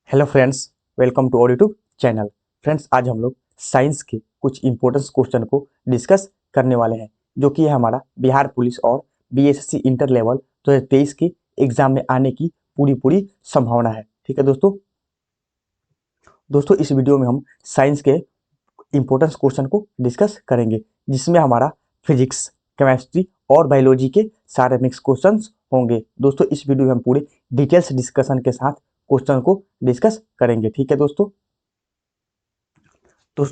Hello friends, welcome to our YouTube channel. Friends, आज हम लोग साइंस के कुछ इंपॉर्टेंट क्वेश्चन को डिस्कस करने वाले हैं, जो कि है हमारा बिहार पुलिस और बीएसएससी इंटर लेवल 2023 के एग्जाम में आने की पूरी संभावना है। ठीक है दोस्तों, इस वीडियो में हम साइंस के इंपॉर्टेंट क्वेश्चन को डिस्कस करेंगे, जिसमें हमारा फिजिक्स, केमिस्ट्री और बायोलॉजी के सारे मिक्स क्वेश्चंस होंगे। दोस्तों, इस वीडियो में हम पूरे डिटेल्स डिस्कशन के साथ क्वेश्चन को डिस्कस करेंगे। ठीक है दोस्तों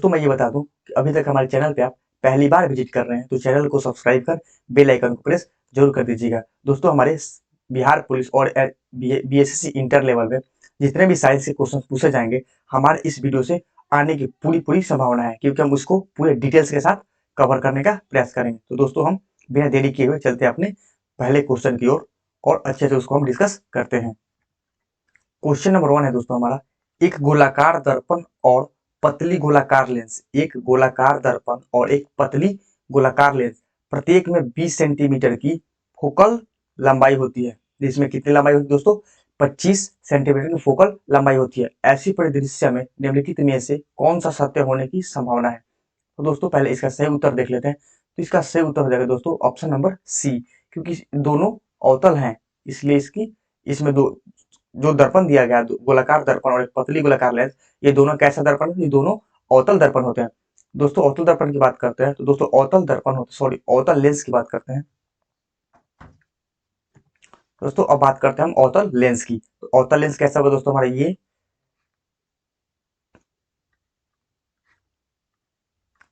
मैं ये बता दूं कि अभी तक हमारे चैनल पे आप पहली बार विजिट कर रहे हैं तो चैनल को सब्सक्राइब कर बेल आइकन को प्रेस जरूर कर दीजिएगा। दोस्तों, हमारे बिहार पुलिस और बीएसएससी इंटर लेवल में जितने भी साइंस के क्वेश्चन पूछे जाएंगे, हमारे इस वीडियो से आने की पूरी संभावना है, क्योंकि हम उसको पूरे डिटेल्स के साथ कवर करने का प्रयास करेंगे। तो दोस्तों, हम बिना देरी किए हुए चलते हैं अपने पहले क्वेश्चन की ओर और अच्छे से उसको हम डिस्कस करते हैं। क्वेश्चन नंबर 1 है दोस्तों हमारा, एक गोलाकार दर्पण और पतली गोलाकार लेंस, एक गोलाकार दर्पण और एक पतली गोलाकार लेंस प्रत्येक में 20 सेंटीमीटर की फोकल लंबाई होती है। जिसमें कितनी लंबाई होती है दोस्तों? 25 सेंटीमीटर की फोकल लंबाई होती है। ऐसी परिदृश्य में निम्नलिखित में से कौन सा सत्य होने की संभावना है? तो दोस्तों, पहले इसका सही उत्तर देख लेते हैं। तो इसका सही उत्तर हो जाएगा दोस्तों ऑप्शन नंबर सी, क्योंकि दोनों अवतल हैं, इसलिए इसमें दो जो दर्पण दिया गया, गोलाकार दर्पण और एक पतली गोलाकार लेंस, ये दोनों कैसा दर्पण है? ये दोनों अवतल दर्पण होते हैं। दोस्तों, अवतल दर्पण की बात करते हैं तो दोस्तों अवतल दर्पण होते सॉरी अवतल लेंस की बात करते हैं। दोस्तों, अब बात करते हैं हम अवतल लेंस की। तो अवतल लेंस कैसा होगा दोस्तों? हमारा ये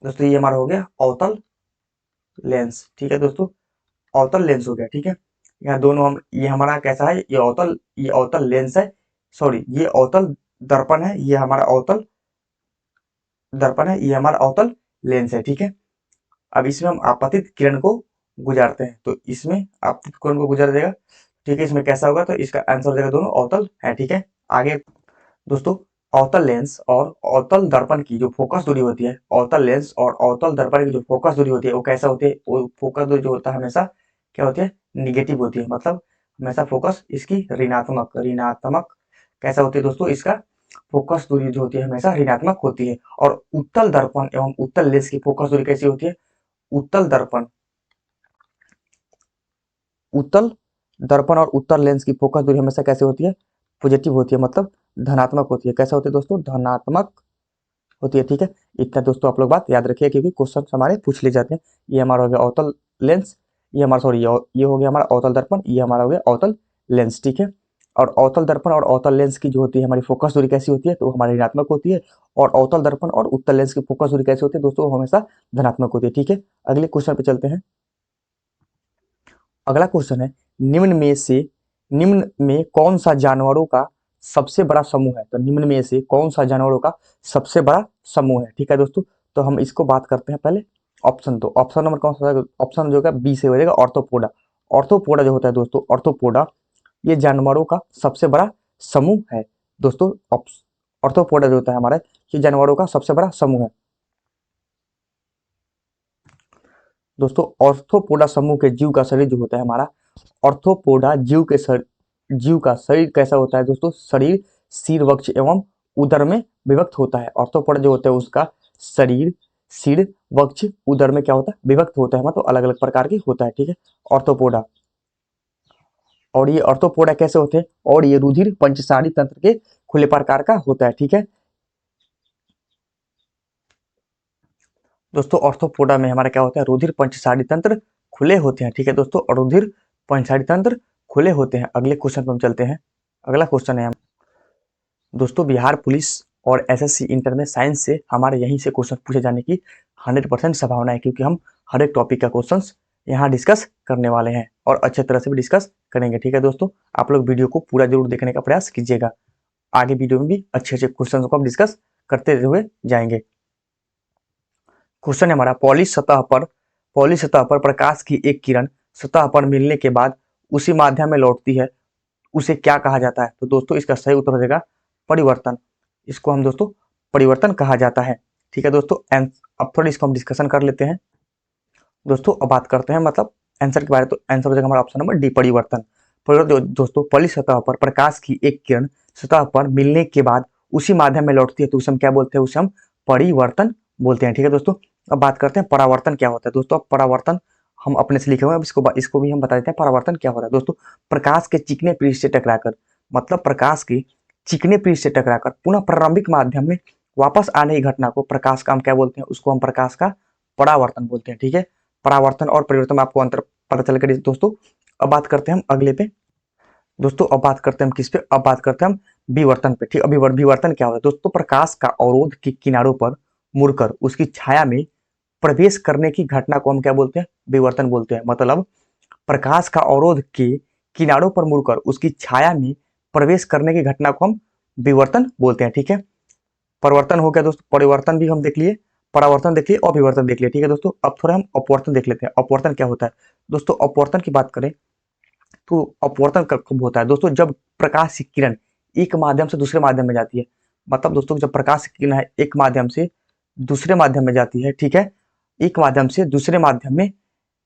दोस्तों ये हमारा हो गया अवतल लेंस। ठीक है दोस्तों, अवतल लेंस हो गया। ठीक है, यहाँ दोनों हम ये हमारा कैसा है? ये अवतल लेंस है, सॉरी ये अवतल दर्पण है, ये हमारा अवतल दर्पण है, ये हमारा अवतल लेंस है। ठीक है, अब इसमें हम आपतित किरण को गुजारते हैं, तो इसमें आपतित किरण को गुजार देगा। ठीक है, इसमें कैसा होगा? तो इसका आंसर हो जाएगा दोनों अवतल है। ठीक है, आगे दोस्तों, अवतल लेंस और अवतल दर्पण की जो फोकस दूरी होती है, अवतल लेंस और अवतल दर्पण की जो फोकस दूरी होती है, वो कैसा होती है? वो फोकस दूरी जो होता है हमेशा क्या होती है? निगेटिव होती है, मतलब हमेशा फोकस इसकी ऋणात्मक ऋणात्मक कैसा होती है दोस्तों? इसका फोकस दूरी जो होती है हमेशा ऋणात्मक होती है। और उत्तल दर्पण एवं उत्तल लेंस की फोकस दूरी कैसी होती है? उत्तल दर्पण उत्तल दर्पण और उत्तल लेंस की फोकस दूरी हमेशा कैसे होती है? पॉजिटिव होती है, मतलब धनात्मक होती है। कैसा होती है दोस्तों? धनात्मक होती है। ठीक है, इतना दोस्तों आप लोग बात याद रखिए, क्योंकि क्वेश्चन हमारे पूछ ले जाते हैं। ये हमारा हो गया अवतल लेंस, ये हमारा सॉरी ये हो गया हमारा अवतल दर्पण, ये हमारा हो गया अवतल लेंस। ठीक है, और अवतल दर्पण और अवतल लेंस की जो होती है हमारी फोकस दूरी कैसी होती है? तो हमारी ऋणात्मक होती है। और अवतल दर्पण और उत्तल लेंस की फोकस दूरी कैसी होती है दोस्तों? हमेशा धनात्मक होती है। ठीक है, अगले क्वेश्चन पे चलते हैं। अगला क्वेश्चन है, निम्न में कौन सा जानवरों का सबसे बड़ा समूह है? तो निम्न में से कौन सा जानवरों का सबसे बड़ा समूह है? ठीक है दोस्तों, तो हम इसको बात करते हैं पहले ऑप्शन। तो ऑप्शन नंबर कौन सा? ऑप्शन जो है बी से हो जाएगा, ऑर्थोपोडा। ऑर्थोपोडा जो होता है दोस्तों, ऑर्थोपोडा ये जानवरों का सबसे बड़ा समूह है। दोस्तों, ऑर्थोपोडा जो होता है हमारा, ये जानवरों का सबसे बड़ा समूह है। दोस्तों, ऑर्थोपोडा समूह के जीव का शरीर जो होता है हमारा, ऑर्थोपोडा जीव का शरीर कैसा होता है दोस्तों? शरीर सिर, वक्ष एवं उदर में विभक्त होता है। ऑर्थोपोडा जो होता है उसका शरीर सिर, वक्ष, उदर में क्या होता है? विभक्त होता है, मतलब अलग अलग प्रकार की होता है। ठीक है, ऑर्थोपोडा। और ये ऑर्थोपोडा कैसे होते हैं? और ये रुधिर पंचसारी तंत्र के खुले प्रकार का होता है। ठीक है दोस्तों, ऑर्थोपोडा में हमारा क्या होता है? रुधिर पंचसारी तंत्र खुले होते हैं। ठीक है दोस्तों, और रुधिर पंचसारी तंत्र खुले होते हैं। अगले क्वेश्चन पर हम चलते हैं। अगला क्वेश्चन है दोस्तों, बिहार पुलिस और एसएससी इंटर में साइंस से हमारे यहीं से क्वेश्चन पूछे जाने की 100% संभावना है, क्योंकि हम हर एक टॉपिक का क्वेश्चन यहाँ डिस्कस करने वाले हैं और अच्छे तरह से भी डिस्कस करेंगे। ठीक है दोस्तों, आप लोग वीडियो को पूरा जरूर देखने का प्रयास कीजिएगा। आगे वीडियो में भी अच्छे अच्छे क्वेश्चन को हम डिस्कस करते हुए जाएंगे। क्वेश्चन है हमारा, पॉलिश सतह पर प्रकाश की एक किरण सतह पर मिलने के बाद उसी माध्यम में लौटती है, उसे क्या कहा जाता है? तो दोस्तों, इसका सही उत्तर हो जाएगा परिवर्तन। इसको हम दोस्तों परिवर्तन कहा जाता है। ठीक है दोस्तों, अब थोड़ी इसको हम डिस्कशन कर लेते हैं। दोस्तों, अब बात करते हैं मतलब आंसर के बारे। तो आंसर हो जाएगा हमारा ऑप्शन नंबर डी, परिवर्तन। दोस्तों पॉली सतह पर प्रकाश की एक किरण सतह पर मिलने के बाद उसी माध्यम में लौटती है तो उसे हम क्या बोलते हैं, उसे हम परिवर्तन बोलते हैं। ठीक है दोस्तों, अब बात करते हैं परावर्तन क्या होता है। दोस्तों परावर्तन हम अपने से लिखे हुए हैं, अब इसको भी हम बता देते हैं परावर्तन क्या होता है। दोस्तों प्रकाश के चिकने पृष्ठ से टकराकर, मतलब प्रकाश के चिकने पृष्ठ से टकराकर पुनः प्रारंभिक माध्यम में वापस आने की घटना को प्रकाश का हम क्या बोलते हैं, उसको हम प्रकाश का परावर्तन बोलते हैं। ठीक है, परावर्तन और परिवर्तन में आपको अंतर पता चल गया दोस्तों। अब बात करते हैं हम अगले पे। दोस्तों अब बात करते हैं हम किस पे, अब बात करते हैं हम विवर्तन पे। ठीक, अभी विवर्तन क्या होता है दोस्तों, प्रकाश का अवरोध के किनारों पर मुड़कर उसकी छाया में प्रवेश करने की घटना को हम क्या बोलते हैं, विवर्तन बोलते हैं। मतलब प्रकाश का अवरोध के किनारों पर मुड़कर उसकी छाया में प्रवेश करने की घटना को हम विवर्तन बोलते हैं। ठीक है, परिवर्तन हो गया दोस्तों, परिवर्तन भी हम देख लिए, परावर्तन देख लिए और विवर्तन देख लिए। ठीक है दोस्तों, अब थोड़ा हम अपवर्तन देख लेते हैं। अपवर्तन क्या होता है दोस्तों, अपवर्तन की बात करें तो अपवर्तन कब होता है दोस्तों, जब प्रकाश की किरण एक माध्यम से दूसरे माध्यम में जाती है। मतलब दोस्तों जब प्रकाश की किरण है एक माध्यम से दूसरे माध्यम में जाती है, ठीक है, एक माध्यम से दूसरे माध्यम में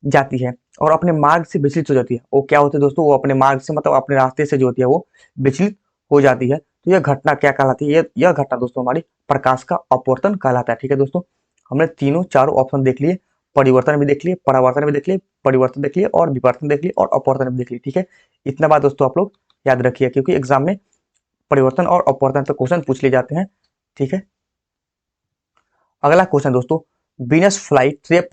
जाती है और अपने मार्ग से विचलित हो जाती है। वो क्या होती है दोस्तों, वो अपने मार्ग से मतलब अपने रास्ते से जो होती है वो विचलित हो जाती है। तो यह घटना क्या कहलाती है, यह घटना दोस्तों हमारी प्रकाश का अपवर्तन कहलाता है। ठीक है दोस्तों, हमने तीनों चारों ऑप्शन देख लिए, परिवर्तन भी देख लिए, परावर्तन भी देख लिए, परिवर्तन देख लिए और विवर्तन देख लिए और अपवर्तन भी देख लिए। ठीक है, इतना बात दोस्तों आप लोग याद रखिए क्योंकि एग्जाम में परिवर्तन और अपवर्तन पे क्वेश्चन पूछ लिए जाते हैं। ठीक है, अगला क्वेश्चन दोस्तों, बीनस फ्लाई ट्रेप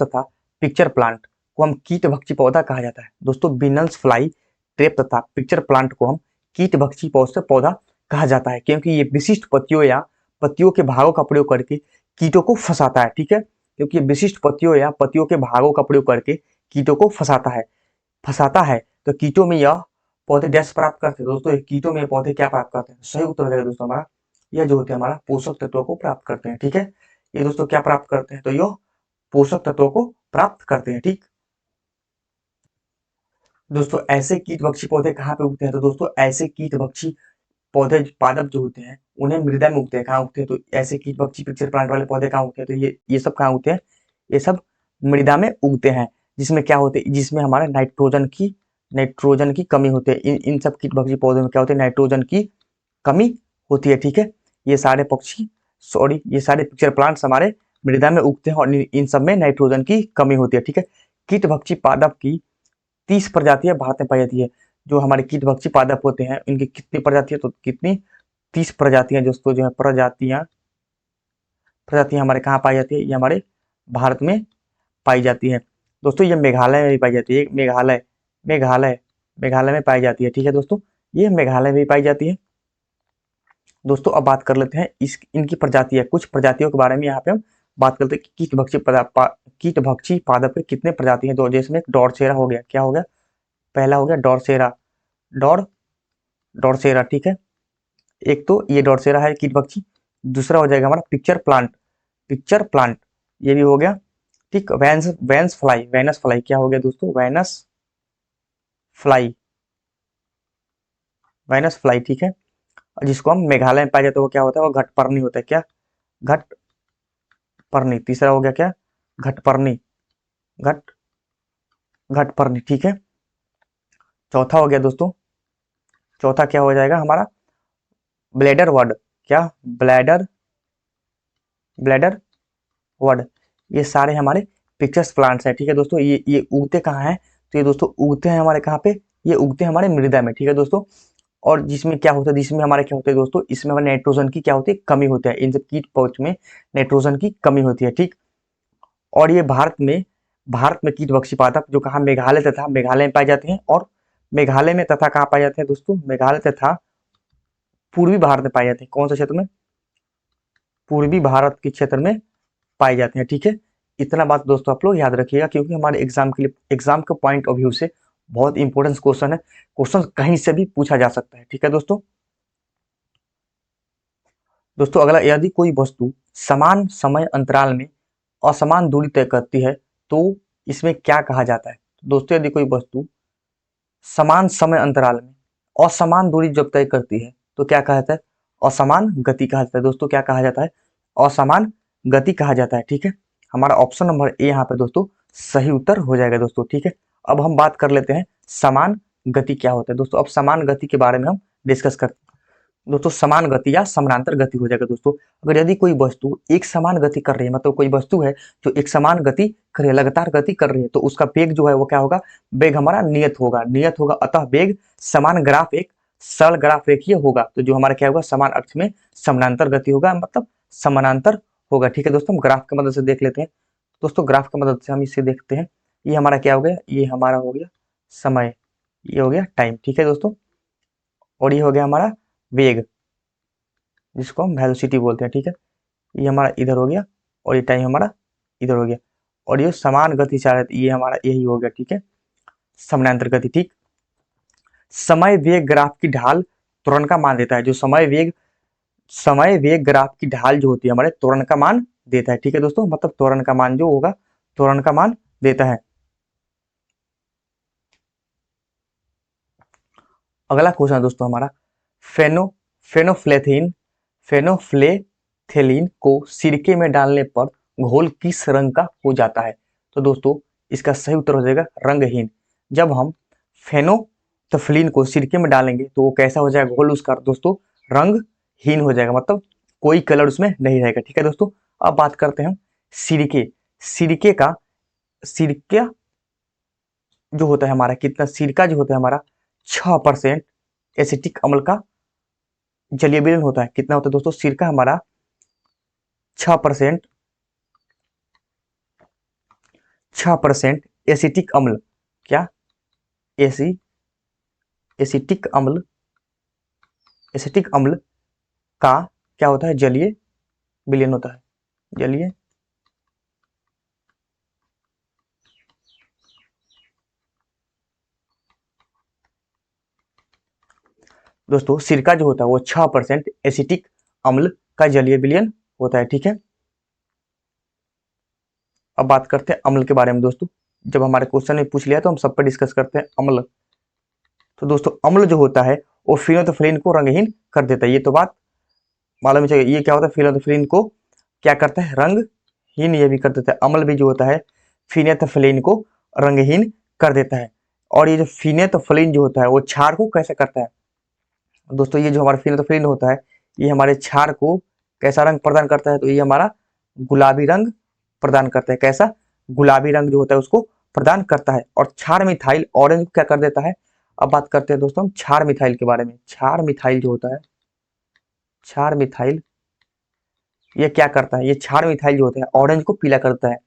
तथा पिक्चर प्लांट को हम कीट भक्षी पौधा कहा जाता है। दोस्तों बीनस फ्लाई ट्रेप तथा पिक्चर प्लांट को हम कीट भक्षी पौधा कहा जाता है क्योंकि ये विशिष्ट पत्तियों या पत्तियों के भागों का प्रयोग करके कीटों को फंसाता है। ठीक है, क्योंकि विशिष्ट पत्तियों या पत्तियों के भागों का प्रयोग करके कीटों को फंसाता है। तो कीटों में यह पौधे डैश प्राप्त करते हैं। दोस्तों कीटों में पौधे क्या प्राप्त करते हैं, सही उत्तर हो जाएगा दोस्तों हमारा, यह जो होते हैं हमारा पोषक तत्वों को प्राप्त करते हैं। ठीक है, ये दोस्तों क्या प्राप्त करते हैं, तो यह पोषक तत्वों को प्राप्त करते हैं। ठीक दोस्तों, ऐसे कीट भक्षी पौधे कहाँ पे उगते हैं, तो दोस्तों ऐसे कीट भक्षी पौधे पादप जो होते हैं उन्हें मृदा में उगते हैं। कहाँ उगते हैं, तो ऐसे कीट भक्षी पिक्चर प्लांट वाले पौधे कहाँ उगते हैं, तो ये सब कहाँ उगते हैं, ये सब मृदा में उगते हैं। जिसमें क्या होते हैं, जिसमें हमारे नाइट्रोजन की कमी होती है। इन सब कीट भक्षी पौधों में क्या होती है, नाइट्रोजन की कमी होती है। ठीक है, ये सारे पिक्चर प्लांट्स हमारे मृदा में उगते हैं और इन सब में नाइट्रोजन की कमी होती है। ठीक है, कीट भक्षी पादप की 30 प्रजातियां भारत में पाई जाती है। जो हमारे कीट भक्षी पादप होते हैं इनकी कितनी प्रजातियां, तो कितनी 30 प्रजातियां दोस्तों जो है प्रजातियां हमारे कहाँ पाई जाती है, ये हमारे भारत में पाई जाती है। दोस्तों ये मेघालय में भी पाई जाती है, मेघालय में पाई जाती है। ठीक है दोस्तों, ये मेघालय में भी पाई जाती है। दोस्तों अब बात कर लेते हैं इनकी प्रजातियां, कुछ प्रजातियों के बारे में यहाँ पे हम बात करते हैं कि कीट भक्षी पादप के कितने प्रजाति हैं। दो, जैसे एक डॉर्सेरा हो गया, क्या हो गया, पहला हो गया डॉर डॉर्सेरा। ठीक है, एक तो ये डॉर्सेरा है कीट पक्षी, दूसरा हो जाएगा हमारा पिक्चर प्लांट, ये भी हो गया। ठीक, वेनस फ्लाई क्या हो गया दोस्तों, फ्लाई वेनस फ्लाई। ठीक है, जिसको हम मेघालय में पाया जाता है वो क्या होता है, वो घटपर्णी होता है। क्या, घटपर्णी। तीसरा हो गया क्या, घटपर्णी, घट घटपर्णी। ठीक है, चौथा हो गया दोस्तों, चौथा क्या हो जाएगा हमारा, ब्लेडर वर्ड। क्या, ब्लेडर ब्लेडर वर्ड। ये सारे हमारे पिक्चर्स प्लांट्स हैं। ठीक है दोस्तों, ये उगते कहाँ हैं, तो ये दोस्तों उगते हैं हमारे कहाँ पे, ये उगते हैं हमारे मृदा में। ठीक है दोस्तों, और जिसमें क्या होता है, जिसमें हमारे क्या होते हैं दोस्तों, इसमें हमारे नाइट्रोजन की क्या होती है, कमी होती है। इन सब कीट पौध में नाइट्रोजन की कमी होती है। ठीक, और ये भारत में कीट बक्षी पादप जो कहा मेघालय में पाए जाते हैं, और मेघालय में तथा कहाँ पाए जाते हैं दोस्तों, मेघालय तथा पूर्वी भारत में पाए जाते हैं। कौन से क्षेत्र में, पूर्वी भारत के क्षेत्र में पाए जाते हैं। ठीक है, इतना बात दोस्तों आप लोग याद रखिएगा क्योंकि हमारे एग्जाम के पॉइंट ऑफ व्यू से बहुत इंपॉर्टेंट क्वेश्चन है, क्वेश्चन कहीं से भी पूछा जा सकता है। ठीक है दोस्तों, अगला, यदि कोई वस्तु समान समय अंतराल में असमान दूरी तय करती है तो इसमें क्या कहा जाता है। दोस्तों यदि कोई वस्तु समान समय अंतराल में असमान दूरी जब तय करती है तो क्या कहा जाता है, असमान गति कहा जाता है। दोस्तों क्या कहा जाता है, असमान गति कहा जाता है। ठीक है, हमारा ऑप्शन नंबर ए यहाँ पे दोस्तों सही उत्तर हो जाएगा दोस्तों। ठीक है, अब हम बात कर लेते हैं समान गति क्या होता है दोस्तों। अब समान गति के बारे में हम डिस्कस करते हैं दोस्तों। समान गति या समानांतर गति हो जाएगा दोस्तों। अगर यदि कोई वस्तु एक समान गति कर रही है, मतलब कोई वस्तु है जो एक समान गति कर रही है, लगातार गति कर रही है, तो उसका वेग जो है वो क्या होगा, वेग हमारा नियत होगा, नियत होगा। अतः वेग समान ग्राफ एक सरल ग्राफ रेखीय होगा। तो जो हमारा क्या होगा, समान अक्ष में समानांतर गति होगा, मतलब समानांतर होगा। ठीक है दोस्तों, हम ग्राफ की मदद से देख लेते हैं दोस्तों। ग्राफ की मदद से हम इसे देखते हैं। ये हमारा क्या हो गया, ये हमारा हो गया समय, ये हो गया टाइम। ठीक है दोस्तों, और ये हो गया हमारा वेग, जिसको हम वेलोसिटी बोलते हैं। ठीक है, ये हमारा इधर हो गया और ये टाइम हमारा इधर हो गया, और ये समान गति चाह रहे थे, ये हमारा यही हो गया। ठीक है, समानांतर गति। ठीक, समय वेग ग्राफ की ढाल त्वरण का मान देता है। जो समय वेग ग्राफ की ढाल जो होती है हमारे त्वरण का मान देता है। ठीक है दोस्तों, मतलब त्वरण का मान जो होगा, त्वरण का मान देता है। अगला क्वेश्चन है दोस्तों हमारा, फेनो फेनोफ्लेथिन फेनोफ्लेथेलिन को सिरके में डालने पर घोल किस रंग का हो जाता है। तो दोस्तों इसका सही उत्तर हो जाएगा रंगहीन। जब हम फेनोफ्लेथिन को सिरके में डालेंगे तो वो कैसा हो जाएगा, घोल उसका दोस्तों रंगहीन हो जाएगा, मतलब कोई कलर उसमें नहीं रहेगा। ठीक है दोस्तों, अब बात करते हैं हम सिरके सिरके का सिरका जो होता है हमारा, कितना सिरका जो होता है हमारा 6% एसिटिक अम्ल का जलीय विलयन होता है। कितना होता है दोस्तों, सिरका हमारा 6% 6% एसिटिक अम्ल, क्या एसी एसिटिक अम्ल एसिटिक अम्ल का क्या होता है, जलीय विलयन होता है, जलीय दोस्तों सिरका जो होता है वो 6% एसिटिक अम्ल का जलीय विलयन होता है। ठीक है, अब बात करते हैं अम्ल के बारे में दोस्तों। जब हमारे क्वेश्चन में पूछ लिया तो हम सब पर डिस्कस करते हैं अम्ल। तो दोस्तों अम्ल जो होता है वो फिनोल्फ्थालीन को रंगहीन कर देता है। ये तो बात मालूम चाहिए। ये क्या होता है, फिनोल्फ्थालीन को क्या करता है, रंगहीन ये भी कर देता है। अम्ल भी जो होता है फिनेल्फ्थालीन को रंगहीन कर देता है। और ये जो फिनेल्फ्थालीन जो होता है वो क्षार को कैसे करता है दोस्तों, ये जो हमारा फिनोल्फ्थालीन होता है ये हमारे क्षार को कैसा रंग प्रदान करता है, तो ये हमारा गुलाबी रंग प्रदान करता है। कैसा, गुलाबी रंग जो होता है उसको प्रदान करता है। और क्षार मिथाइल ऑरेंज को क्या कर देता है। अब बात करते हैं दोस्तों हम क्षार मिथाइल के बारे में। क्षार मिथाइल जो होता है, क्षार मिथाइल ये क्या करता है, ये क्षार मिथाइल जो होता है ऑरेंज को पीला करता है।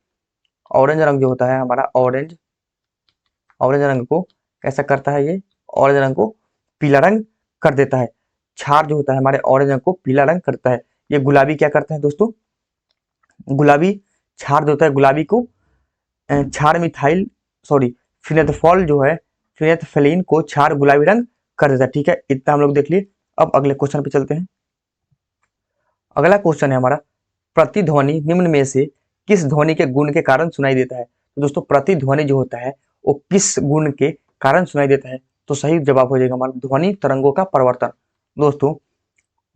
ऑरेंज रंग जो होता है हमारा, ऑरेंज ऑरेंज रंग को कैसा करता है, ये ऑरेंज रंग को पीला रंग कर देता है। क्षार जो होता है हमारे ऑरेंज रंग को पीला रंग करता है। ये गुलाबी क्या करता है दोस्तों, गुलाबी क्षार जो होता है गुलाबी को क्षार मिथाइल सॉरी फिनेल्फ्थालीन जो है, फिनेल्फ्थालीन को क्षार गुलाबी रंग कर देता है। ठीक है, इतना हम लोग देख लिए। अब अगले क्वेश्चन पे चलते हैं। अगला क्वेश्चन है हमारा, प्रतिध्वनि निम्न में से किस ध्वनि के गुण के कारण सुनाई देता है। तो दोस्तों प्रतिध्वनि जो होता है वो किस गुण के कारण सुनाई देता है, तो सही जवाब हो जाएगा हमारा ध्वनि तरंगों का परिवर्तन। दोस्तों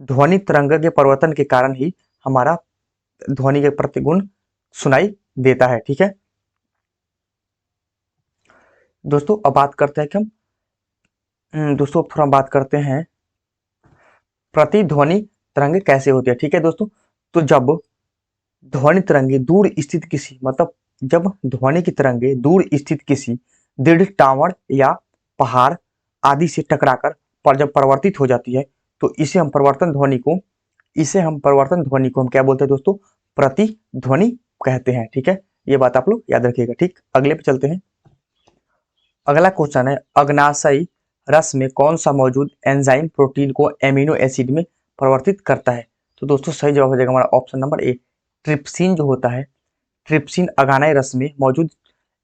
ध्वनि तरंग के परिवर्तन के कारण ही हमारा ध्वनि के प्रतिगुण सुनाई देता है। ठीक है दोस्तों, अब बात करते हैं कि हम दोस्तों थोड़ा बात करते हैं प्रतिध्वनि तरंगे कैसे होती है। ठीक है दोस्तों, तो जब ध्वनि तरंगे दूर स्थित किसी, मतलब जब ध्वनि की तरंगे दूर स्थित किसी दृढ़ टावर या पहाड़ आदि से टकराकर पर जब परिवर्तित हो जाती है, तो इसे हम परिवर्तन ध्वनि को हम क्या बोलते हैं दोस्तों, प्रतिध्वनि कहते हैं। ठीक है, ये बात आप लोग याद रखिएगा। ठीक, अगले पे चलते हैं। अगला क्वेश्चन है, अग्नाशयी रस में कौन सा मौजूद एंजाइम प्रोटीन को एमिनो एसिड में परिवर्तित करता है। तो दोस्तों सही जवाब हो जाएगा हमारा ऑप्शन नंबर ए, ट्रिप्सिन जो होता है, ट्रिप्सिन अग्नाशयी रस में मौजूद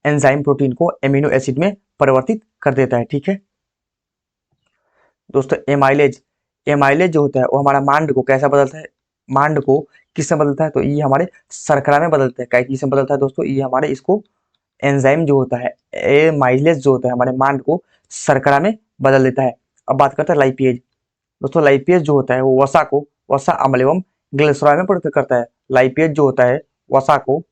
एंजाइम प्रोटीन को एमिनो एसिड में परिवर्तित कर देता है। ठीक है दोस्तों, एमाइलेज एमाइलेज जो होता है वो हमारा मांड को कैसा बदलता है, मांड को किससे बदलता है, तो ये हमारे शर्करा में बदलता है। किससे बदलता है दोस्तों, ये हमारे इसको एंजाइम जो होता है एमाइलेज जो होता है हमारे मांड को शर्करा में बदल देता है। अब बात करते हैं लाइपेज। दोस्तों लाइपेज जो होता है वो वसा अम्ल एवं ग्लिसरॉल में परिवर्तित करता है। लाइपेज जो होता है वसा को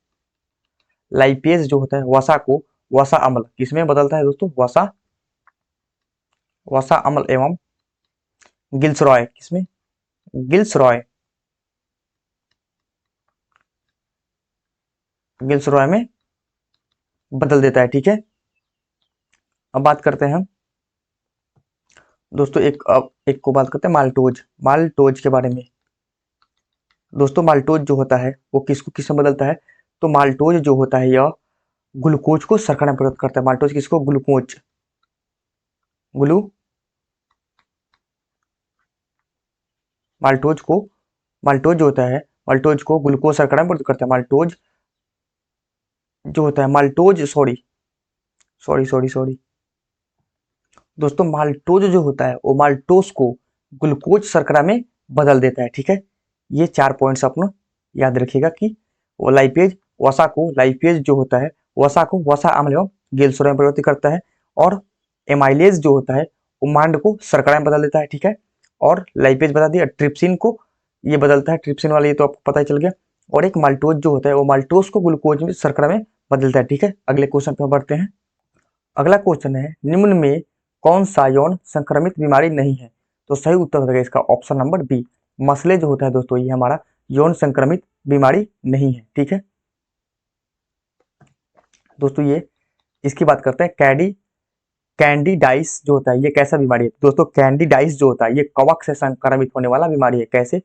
लाइपेज जो होता है वसा को वसा अम्ल किसमें बदलता है दोस्तों, वसा वसा अम्ल एवं गिल्सरॉय, किसमें, गिल्सरॉय, गिल्सरॉय में बदल देता है। ठीक है, अब बात करते हैं हम दोस्तों अब एक को बात करते हैं माल्टोज, माल्टोज के बारे में। दोस्तों माल्टोज जो होता है वो किसको किस में बदलता है, तो माल्टोज जो होता है यह ग्लूकोज को शर्करा में परिवर्तित करता है। माल्टोज किसको, ग्लूकोज, ग्लू माल्टोज को, माल्टोज जो होता है, माल्टोज को ग्लूकोज शर्करा में परिवर्तित करता है। माल्टोज जो होता है, maltose sorry sorry sorry sorry दोस्तों माल्टोज जो होता है वो माल्टोज को ग्लूकोज शर्करा में बदल देता है। ठीक है, ये 4 पॉइंट्स अपना याद रखिएगा कि वो लाइपेज वसा को, लाइपेज जो होता है वसा को वसा अम्ल एवं गिल्सरॉय में परिवर्तित करता है, और एमाइलेज जो होता है वो मांड को शर्करा में बदल देता है। ठीक है, और लाइपेज बता दिया, ट्रिप्सिन को ये बदलता है, ट्रिप्सिन वाला ये तो आपको पता ही चल गया। और एक माल्टोज जो होता है वो माल्टोज को ग्लूकोज में शर्करा में बदलता है। ठीक है, अगले क्वेश्चन पर बढ़ते हैं। अगला क्वेश्चन है, निम्न में कौन सा यौन संक्रमित बीमारी नहीं है, तो सही उत्तर हो जाएगा इसका ऑप्शन नंबर बी, मसले जो होता है दोस्तों ये हमारा यौन संक्रमित बीमारी नहीं है। ठीक है दोस्तों, ये इसकी बात करते हैं, कैंडिडाइस जो होता है ये कैसा बीमारी है दोस्तों, कैंडिडाइस जो होता है ये कवक से संक्रमित होने वाला बीमारी है। कैसे,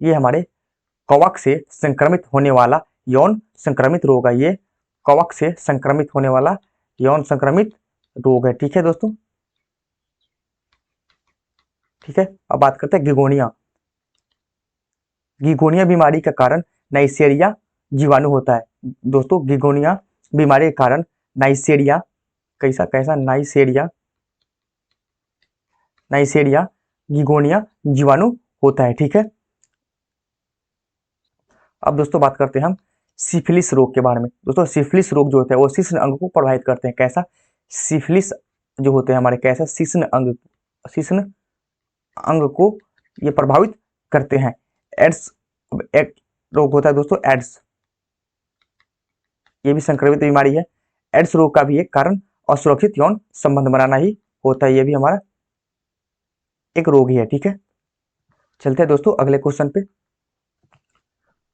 ये हमारे कवक से संक्रमित होने वाला यौन संक्रमित रोग है, ये कवक से संक्रमित होने वाला यौन संक्रमित रोग है। ठीक है दोस्तों, ठीक है, अब बात करते हैं गिगोनिया। गिगोनिया बीमारी का कारण नाइसेरिया जीवाणु होता है। दोस्तों गिगोनिया बीमारी के कारण नाइसेरिया, कैसा कैसा, नाइसेरिया, नाइसेरिया गिगोनिया जीवाणु होता है। ठीक है, अब दोस्तों बात करते हैं हम सिफिलिस रोग के बारे में। दोस्तों सिफिलिस रोग जो होता है वो शिश्न अंग को प्रभावित करते हैं। कैसा, सिफिलिस जो होते हैं हमारे, कैसा, शिश्न अंग, शिश्न अंग को ये प्रभावित करते हैं। एड्स एक रोग होता है दोस्तों, एड्स, ये भी संक्रमित बीमारी है। एड्स रोग का भी एक कारण असुरक्षित यौन संबंध बनाना ही होता है, ये भी हमारा एक रोग ही है। ठीक है, चलते हैं दोस्तों अगले क्वेश्चन पे।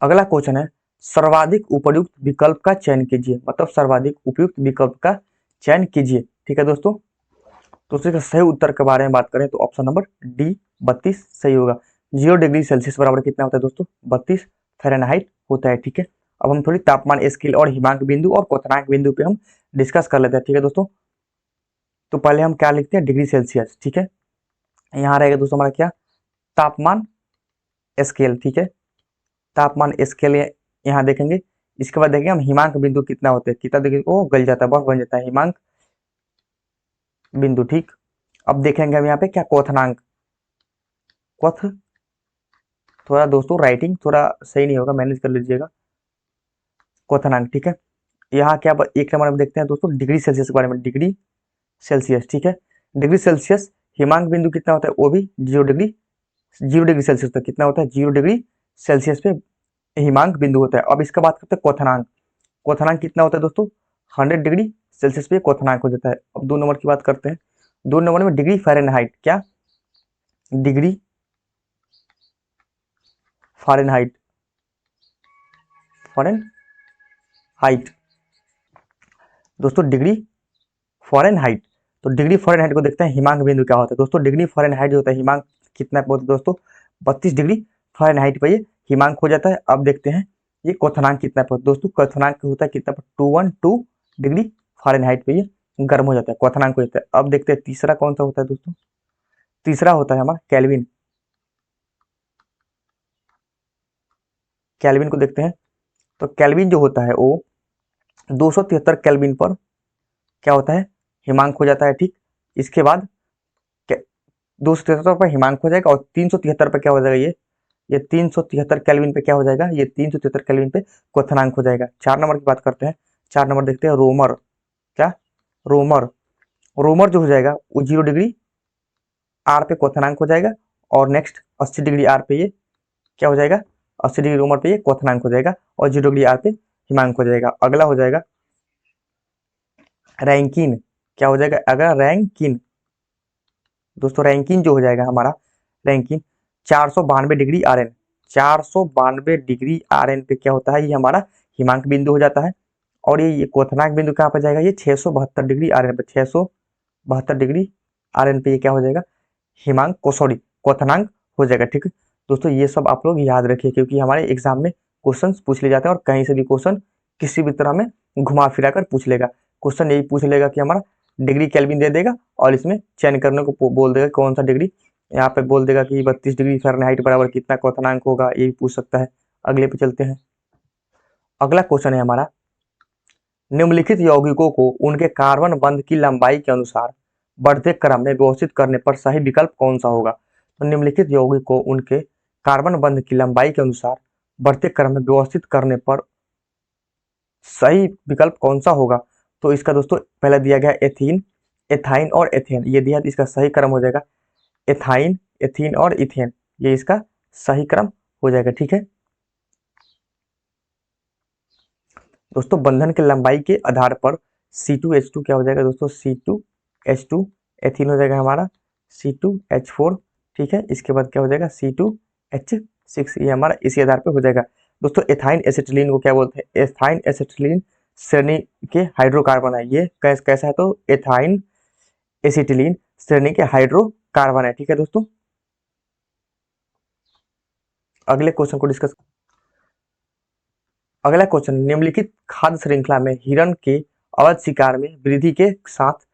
अगला क्वेश्चन है, सर्वाधिक उपयुक्त विकल्प का चयन कीजिए, मतलब सर्वाधिक उपयुक्त विकल्प का चयन कीजिए। ठीक है दोस्तों, तो इसका सही उत्तर के बारे में बात करें तो ऑप्शन नंबर डी 32 सही होगा। 0 डिग्री सेल्सियस बराबर कितना होता है दोस्तों, 32 फ़ारेनहाइट होता है। ठीक है, अब हम थोड़ी तापमान स्केल और हिमांक बिंदु और क्वथनांक बिंदु पे हम डिस्कस कर लेते हैं। ठीक है दोस्तों, तो पहले हम क्या लिखते हैं, डिग्री सेल्सियस। ठीक है, यहाँ रहेगा दोस्तों हमारा क्या, तापमान स्केल। ठीक है, तापमान स्केल यहाँ देखेंगे, इसके बाद देखेंगे हम हिमांक बिंदु कितना होते हैं, कितना देखिए वो गल जाता है, बर्फ बन जाता है हिमांक बिंदु। ठीक, अब देखेंगे हम यहाँ पे क्या, क्वथनांक, क्वथ, थोड़ा दोस्तों राइटिंग थोड़ा सही नहीं होगा, मैनेज कर लीजिएगा, क्वथनांक। ठीक है, यहाँ क्या एक नंबर में देखते हैं दोस्तों डिग्री सेल्सियस के बारे में, डिग्री सेल्सियस। ठीक है, डिग्री सेल्सियस हिमांक बिंदु कितना होता है, वो भी 0 डिग्री, 0 डिग्री सेल्सियस तक कितना होता है, 0 डिग्री सेल्सियस पे हिमांक बिंदु होता है। अब इसका बात करते हैं क्वथनांक, क्वथनांक कितना होता है दोस्तों, 100 डिग्री सेल्सियस पे क्वथनांक हो जाता है। अब 2 नंबर की बात करते हैं, 2 नंबर में डिग्री फ़ारेनहाइट, क्या, डिग्री फ़ारेनहाइट, फ़ारेनहाइट दोस्तों, डिग्री फ़ारेनहाइट, तो डिग्री फ़ारेनहाइट को देखते हैं हिमांक बिंदु क्या होता है दोस्तों। डिग्री फ़ारेनहाइट जो होता है हिमांक कितना पे होता है दोस्तों, 32 डिग्री फ़ारेनहाइट पे ये हिमांक हो जाता है। अब देखते हैं ये क्वथनांक कितना पे होता है दोस्तों, क्वथनांक होता है कितना पे, 212 डिग्री फ़ारेनहाइट पे ये गर्म हो जाता है, क्वथनांक हो जाता है। अब देखते हैं तीसरा कौन सा होता है दोस्तों, तीसरा होता है हमारा केल्विन। केल्विन को देखते हैं, तो केल्विन जो होता है वो 273 केल्विन पर क्या होता है, हिमांक हो जाता है। ठीक, इसके बाद 273 पर हिमांक हो जाएगा, और 373 पे क्या हो जाएगा, ये 373 केल्विन पे क्या हो जाएगा, ये 373 केल्विन पे क्वथनांक हो जाएगा। 4 नंबर की बात करते हैं, 4 नंबर देखते हैं रोमर, क्या, रोमर, रोमर जो हो जाएगा वो 0 डिग्री आर पे क्वथनांक हो जाएगा, और नेक्स्ट 80 डिग्री आर पे ये क्या हो जाएगा, 80 डिग्री रोमर पे ये क्वथनांक हो जाएगा, और 0 डिग्री आर पे हिमांक हो जाएगा। अगला हो जाएगा रैंकिन, क्या हो जाएगा, अगला रैंकिन, दोस्तों रैंकिन जो हो जाएगा हमारा, Rankine 492 degree R N, 492 degree R N पे क्या होता है, ये हमारा हिमांक बिंदु हो जाता है। और ये क्वथनांक बिंदु कहाँ पर जाएगा, ये 672 डिग्री आर एन पे, 672 डिग्री आर एन पे ये क्या हो जाएगा, हिमांक को सॉरी क्वथनांक हो जाएगा। ठीक है दोस्तों, ये सब आप लोग याद रखिए क्योंकि हमारे एग्जाम में क्वेश्चन पूछ ले जाते हैं और कहीं से भी क्वेश्चन किसी भी तरह में घुमा फिरा कर पूछ लेगा। क्वेश्चन यही पूछ लेगा कि हमारा डिग्री केल्विन दे देगा और इसमें चयन करने को बोल देगा कौन सा डिग्री, यहाँ पे बोल देगा कि 32 डिग्री फ़ारेनहाइट बराबर कितना क्वथनांक होगा, ये भी पूछ सकता है। अगले पे चलते हैं। अगला क्वेश्चन है हमारा, निम्नलिखित यौगिकों को उनके कार्बन बंध की लंबाई के अनुसार बढ़ते क्रम में व्यवस्थित करने पर सही विकल्प कौन सा होगा। तो निम्नलिखित यौगिक को उनके कार्बन बंध की लंबाई के अनुसार बढ़ते क्रम में व्यवस्थित करने पर सही विकल्प कौन सा होगा। तो इसका दोस्तों पहले दिया गया एथीन, एथाइन और एथेन, ये दिया, इसका सही क्रम हो जाएगा एथाइन, एथीन और इथेन, ये इसका सही क्रम हो जाएगा। ठीक है दोस्तों, बंधन की लंबाई के आधार पर C2H2 क्या हो जाएगा दोस्तों, C2H2, एथीन हो जाएगा हमारा C2H4। ठीक है, इसके बाद क्या हो जाएगा C2H6, ये हमारा इसी आधार पर हो जाएगा। दोस्तों एथाइन एसिटिलीन को क्या बोलते हैं, एथाइन एसिटिलीन श्रेणी के हाइड्रोकार्बन है। ये कैसा है, तो एथाइन एसिटिलीन श्रेणी के हाइड्रोकार्बन है। ठीक है दोस्तों, अगले क्वेश्चन को डिस्कस। अगला क्वेश्चन, निम्नलिखित खाद्य श्रृंखला में हिरण के अवैध शिकार में वृद्धि के साथ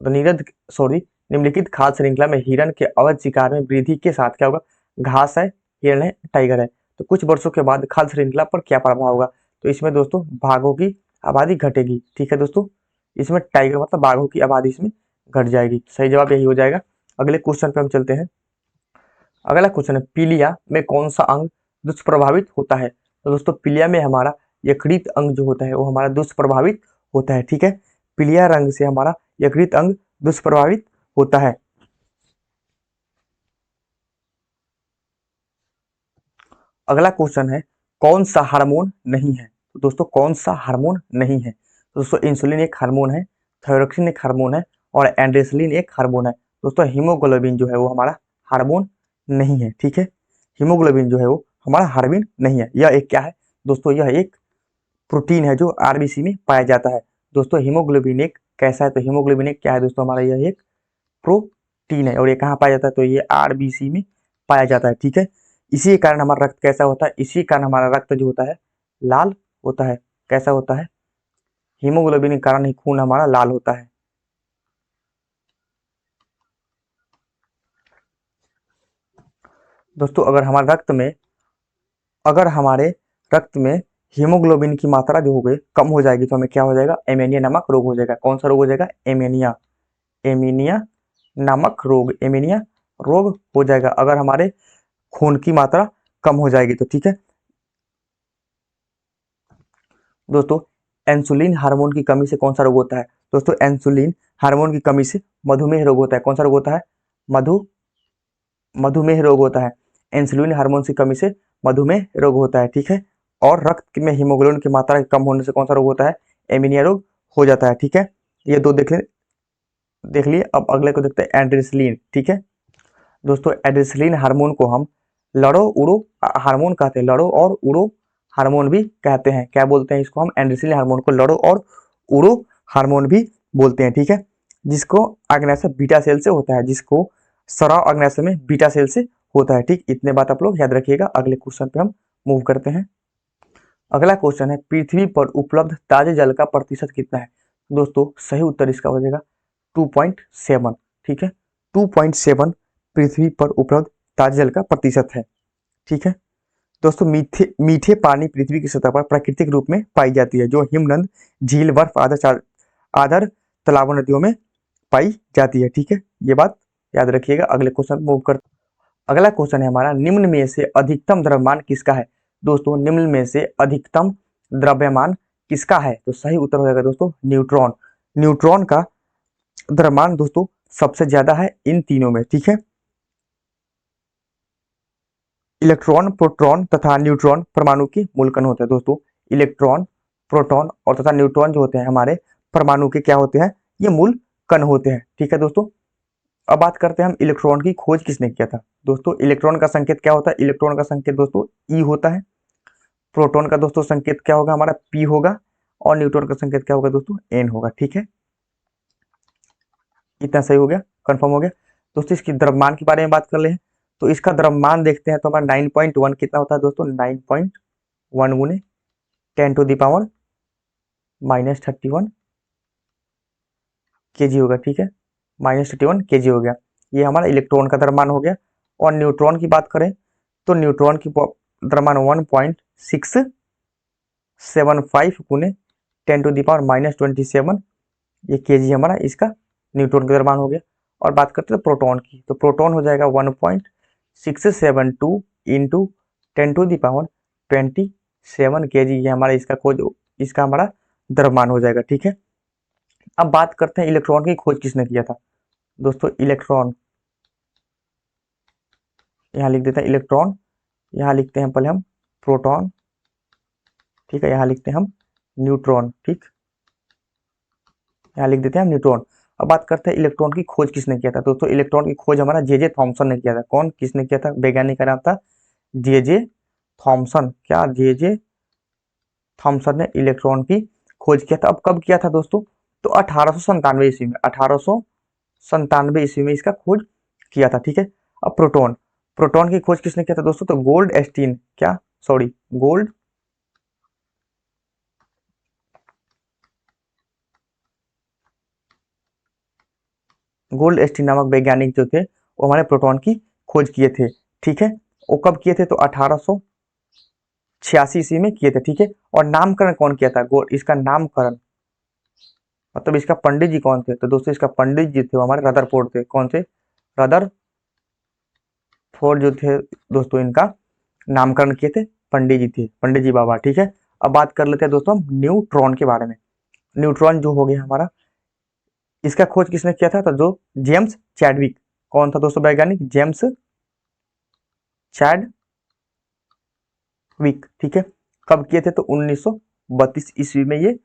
निम्नलिखित खाद्य श्रृंखला में हिरण के अवैध शिकार में वृद्धि के साथ क्या होगा, घास है, हिरण है, टाइगर है। तो कुछ वर्षों के बाद खाद्य श्रृंखला पर क्या प्रभाव होगा, तो इसमें दोस्तों बाघों की आबादी घटेगी। ठीक है दोस्तों, इसमें टाइगर मतलब बाघों की आबादी इसमें घट जाएगी। सही जवाब यही हो जाएगा। अगले क्वेश्चन पे हम चलते हैं। अगला क्वेश्चन है, पीलिया में कौन सा अंग दुष्प्रभावित होता है। तो दोस्तों पीलिया में हमारा यकृत अंग जो होता है वो हमारा दुष्प्रभावित होता है। ठीक है, पीलिया रंग से हमारा यकृत अंग दुष्प्रभावित होता है। अगला क्वेश्चन है, कौन सा हार्मोन नहीं है। तो दोस्तों कौन सा हार्मोन नहीं है, तो दोस्तों इंसुलिन एक हार्मोन है, थायरोक्सिन एक हार्मोन है और एंड्रेसलिन एक हार्मोन है। दोस्तों हीमोग्लोबिन जो है वो हमारा हार्मोन नहीं है। ठीक है, हीमोग्लोबिन जो है वो हमारा हार्मोन नहीं है। यह एक क्या है दोस्तों, यह एक प्रोटीन है जो आरबीसी में पाया जाता है। दोस्तों हीमोग्लोबिन एक कैसा है, तो हीमोग्लोबिन एक क्या है दोस्तों, हमारा यह एक प्रोटीन है और ये कहाँ पाया जाता है, तो ये आरबीसी में पाया जाता है। ठीक है, इसी के कारण हमारा रक्त कैसा होता है, इसी कारण हमारा रक्त जो होता है लाल होता है। कैसा होता है, हीमोग्लोबिन के कारण ही खून हमारा लाल होता है। दोस्तों अगर हमारे रक्त में हीमोग्लोबिन की मात्रा जो हो गई कम हो जाएगी तो हमें क्या हो जाएगा, एमेनिया नामक रोग हो जाएगा। कौन सा रोग हो जाएगा, एमेनिया, एमीनिया नामक रोग, एमीनिया रोग हो जाएगा अगर हमारे खून की मात्रा कम हो जाएगी तो। ठीक है दोस्तों, इंसुलिन हार्मोन की कमी से कौन सा रोग होता है। दोस्तों इंसुलिन हार्मोन की कमी से मधुमेह रोग होता है। कौन सा रोग होता है, मधुमेह रोग होता है। इंसुलिन हार्मोन की कमी से मधुमेह रोग होता है। ठीक है, और रक्त में हीमोग्लोबिन की मात्रा कम होने से कौन सा रोग होता है, एमीनिया रोग हो जाता है। ठीक है, ये दो देख लिए। अब अगले को देखते हैं, एड्रेसलिन। ठीक है दोस्तों, एड्रेसलिन हार्मोन को हम लड़ो उड़ो हार्मोन कहते हैं, लड़ो और उड़ो हार्मोन भी कहते हैं। क्या बोलते हैं इसको हम, एड्रेसलिन हार्मोन को लड़ो और उड़ो हार्मोन भी बोलते हैं। ठीक है, जिसको अग्नाशय बीटा सेल से होता है, जिसको स्राव अग्नाशय में बीटा सेल से होता है। ठीक, इतने बात आप लोग याद रखिएगा। अगले क्वेश्चन पे हम मूव करते हैं। अगला क्वेश्चन है, पृथ्वी पर उपलब्ध ताजे जल का प्रतिशत कितना है। दोस्तों सही उत्तर इसका हो जाएगा 2.7। ठीक है, 2.7 पृथ्वी पर उपलब्ध ताजे जल का प्रतिशत है। ठीक है दोस्तों, मीठे पानी पृथ्वी की सतह पर प्राकृतिक रूप में पाई जाती है, जो हिमनद, झील, बर्फ आदर तालाबों, नदियों में पाई जाती है। ठीक है, ये बात याद रखिएगा। अगले क्वेश्चन मूव कर। अगला क्वेश्चन है हमारा, निम्न में से अधिकतम द्रव्यमान किसका है। दोस्तों निम्न में से अधिकतम द्रव्यमान किसका है, तो सही उत्तर हो जाएगा दोस्तों न्यूट्रॉन। न्यूट्रॉन का द्रव्यमान दोस्तों सबसे ज्यादा है इन तीनों में। ठीक है, इलेक्ट्रॉन, प्रोटॉन तथा न्यूट्रॉन परमाणु की मूल कण होते हैं। दोस्तों इलेक्ट्रॉन, प्रोटॉन और तथा न्यूट्रॉन जो होते हैं हमारे परमाणु के क्या होते हैं, ये मूल कण होते हैं। ठीक है दोस्तों, अब बात करते हैं हम इलेक्ट्रॉन की खोज किसने किया था। दोस्तों इलेक्ट्रॉन का संकेत क्या होता है, इलेक्ट्रॉन का संकेत दोस्तों ई होता है। प्रोटॉन का दोस्तों संकेत क्या होगा, हमारा पी होगा। और न्यूट्रॉन का संकेत क्या होगा दोस्तों, एन होगा। ठीक है, इतना सही हो गया, कंफर्म हो गया। दोस्तों इसकी द्रव्यमान के बारे में बात कर ले, तो इसका द्रव्यमान देखते हैं तो हमारा 9.1 कितना होता है दोस्तों, 9.1 गुने 10⁻⁻31 केजी होगा। ठीक है, -31 केजी हो गया। ये हमारा इलेक्ट्रॉन का द्रव्यमान हो गया। और न्यूट्रॉन की बात करें तो न्यूट्रॉन की द्रव्यमान 1.675 गुने 10⁻⁻27 ये केजी हमारा इसका न्यूट्रॉन का द्रव्यमान हो गया। और बात करते हैं प्रोटॉन की, तो प्रोटॉन हो जाएगा 1.672 इंटू 10⁻27 केजी, ये हमारा इसका हमारा द्रव्यमान हो जाएगा। ठीक है, अब बात करते हैं इलेक्ट्रॉन की खोज किसने किया था। दोस्तों इलेक्ट्रॉन, यहाँ लिख देते हैं इलेक्ट्रॉन, यहाँ लिखते हैं पहले हम प्रोटॉन। ठीक है, यहाँ लिखते हैं हम न्यूट्रॉन। ठीक, यहाँ लिख देते हैं हम न्यूट्रॉन। अब बात करते हैं इलेक्ट्रॉन की खोज किसने किया था। दोस्तों इलेक्ट्रॉन की खोज हमारा जे थॉमसन ने किया था। कौन, किसने किया था, वैज्ञानिक का नाम था जे थॉमसन। क्या, जे थॉमसन ने इलेक्ट्रॉन की खोज किया था। अब कब किया था दोस्तों, तो 1897 ईस्वी में, 1897 ईस्वी में इसका खोज किया था। ठीक है, अब प्रोटॉन, प्रोटॉन की खोज किसने किया था दोस्तों, तो गोल्ड एस्टीन, क्या, सॉरी गोल्ड गोल्ड एस्टीन नामक वैज्ञानिक जो थे वो हमारे प्रोटॉन की खोज किए थे। ठीक है, वो कब किए थे, तो 1886 ईस्वी में किए थे। ठीक है, और नामकरण कौन किया था, इसका नामकरण मतलब इसका पंडित जी कौन थे, तो दोस्तों इसका पंडित जी थे वो हमारे रदरफोर्ड थे। कौन थे, रदरफोर्ड जो थे दोस्तों, इनका नामकरण किए थे पंडित जी थे, पंडित जी बाबा। ठीक है, अब बात कर लेते हैं दोस्तों हम न्यूट्रॉन के बारे में। न्यूट्रॉन जो हो गया हमारा, इसका खोज किसने किया था, तो जो जेम्स चैडविक, कौन था दोस्तों वैज्ञानिक, जेम्स चैडविक। ठीक है, कब किए थे, तो 1932 ईस्वी में ये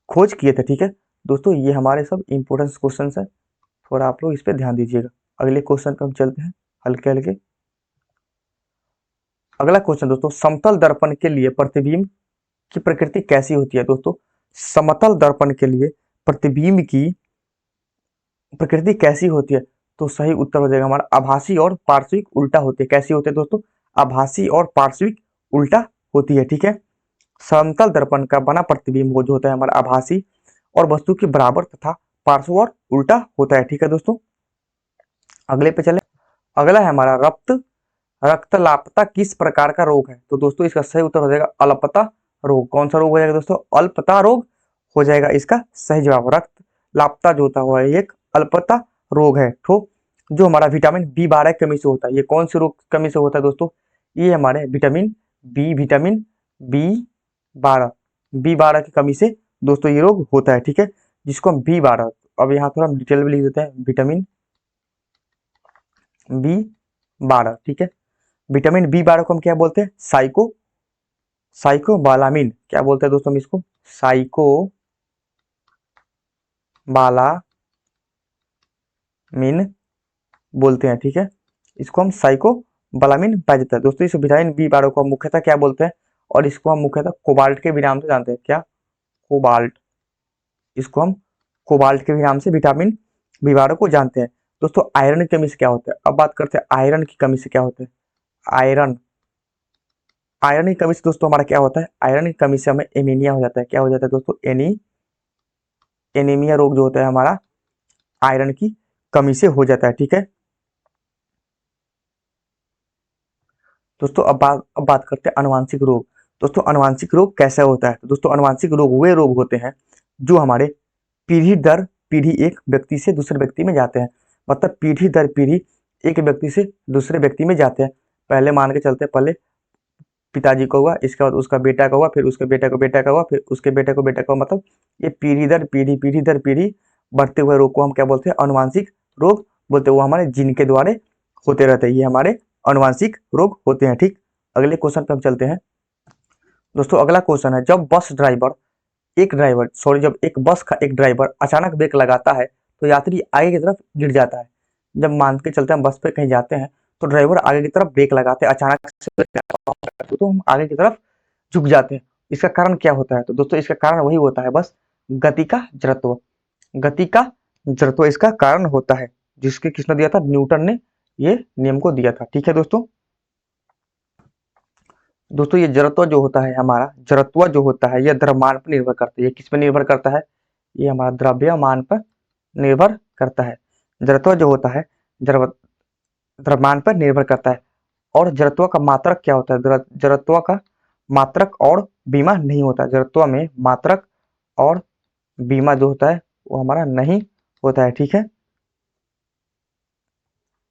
खोज किए थे। ठीक है दोस्तों, ये हमारे सब इंपोर्टेंट क्वेश्चन है, थोड़ा आप लोग इस पर ध्यान दीजिएगा। अगले क्वेश्चन पे हम चलते हैं, हल्के हल्के। अगला क्वेश्चन दोस्तों, समतल दर्पण के लिए प्रतिबिंब की प्रकृति कैसी होती है। दोस्तों समतल दर्पण के लिए प्रतिबिंब की प्रकृति कैसी होती है, तो सही उत्तर हो जाएगा हमारा आभासी और पार्श्विक उल्टा होती है। कैसी होती है दोस्तों, आभासी और पार्श्विक उल्टा होती है। ठीक है, समतल दर्पण का बना प्रतिबिंब वो जो होता है हमारा आभासी और वस्तु के बराबर तथा पार्श्व और उल्टा होता है। ठीक है दोस्तों, अगले पे चले। अगला है हमारा रक्तलापता किस प्रकार का रोग है, तो दोस्तों इसका सही उत्तर हो जाएगा अल्पता रोग। कौन सा रोग हो जाएगा दोस्तों, अल्पता रोग हो जाएगा इसका सही जवाब। रक्त लापता जो होता हुआ एक अल्पता रोग है। तो जो हमारा विटामिन बी12 की कमी से होता है, ये कौन से रोग कमी से होता है दोस्तों, ये हमारे विटामिन बी12 की कमी से दोस्तों ये रोग होता है। ठीक है, जिसको हम बी12, अब यहाँ थोड़ा हम डिटेल में लिख देते हैं, विटामिन बी12। ठीक है, विटामिन बी12 को हम क्या बोलते हैं, साइकोबालामिन। क्या बोलते हैं दोस्तों हम इसको, साइकोबालामिन बोलते हैं। ठीक है, इसको हम साइकोबालामिन पाया जाता है। दोस्तों इस विटामिन बी12 को हम मुख्यतः क्या बोलते हैं, और इसको हम मुख्यतः कोबाल्ट के भी नाम से जानते हैं। क्या, कोबाल्ट, इसको हम कोबाल्ट के भी नाम से विटामिन बी12 को जानते हैं। दोस्तों आयरन की कमी से क्या होता है, अब बात करते हैं आयरन की कमी से क्या होता है। आयरन आयरन की कमी से दोस्तों हमारा क्या होता है, आयरन की कमी से हमें एनीमिया हो जाता है। क्या हो जाता है दोस्तों, एनीमिया रोग जो होता है हमारा आयरन की कमी से हो जाता है। ठीक है दोस्तों, अब बात करते हैं अनुवांशिक रोग। दोस्तों अनुवांशिक रोग कैसा होता है, तो दोस्तों अनुवांशिक रोग वे रोग होते हैं जो हमारे पीढ़ी दर पीढ़ी एक व्यक्ति से दूसरे व्यक्ति में जाते हैं। मतलब पीढ़ी दर पीढ़ी एक व्यक्ति से दूसरे व्यक्ति में जाते हैं। पहले मान के चलते हैं, पहले पिताजी को हुआ, इसके बाद उसका बेटा का हुआ, फिर उसके बेटे को बेटा का हुआ, फिर उसके बेटे को बेटा का हुआ। मतलब ये पीढ़ी दर पीढ़ी बढ़ते हुए रोग को हम क्या बोलते हैं, अनुवांशिक रोग बोलते हैं। वो हमारे जीन के द्वारा होते रहते हैं, ये हमारे अनुवांशिक रोग होते हैं। ठीक, अगले क्वेश्चन पे हम चलते हैं दोस्तों। अगला क्वेश्चन है, जब एक बस का एक ड्राइवर अचानक ब्रेक लगाता है तो यात्री आगे की तरफ गिर जाता है। जब मान के चलते हैं हम बस पे कहीं जाते हैं तो ड्राइवर आगे की तरफ ब्रेक लगाते हैं, अचानक से तो हम आगे की तरफ झुक जाते हैं। इसका कारण क्या होता है? तो दोस्तों इसका कारण वही होता है बस, गति का जड़त्व। गति का जड़त्व इसका कारण होता है, जिसके किसने दिया था? न्यूटन ने ये नियम को दिया था। ठीक है दोस्तों। दोस्तों ये जड़त्व जो होता है हमारा, जड़त्व जो होता है, यह द्रव्यमान पर निर्भर करता है। ये किस पर निर्भर करता है? ये हमारा द्रव्यमान पर निर्भर करता है। जड़त्व जो होता है द्रव्यमान पर निर्भर करता है। और जड़त्व का मात्रक क्या होता है? जड़त्व का मात्रक और बीमा नहीं होता। जड़त्व में मात्रक और बीमा जो होता है वो हमारा नहीं होता है। ठीक है।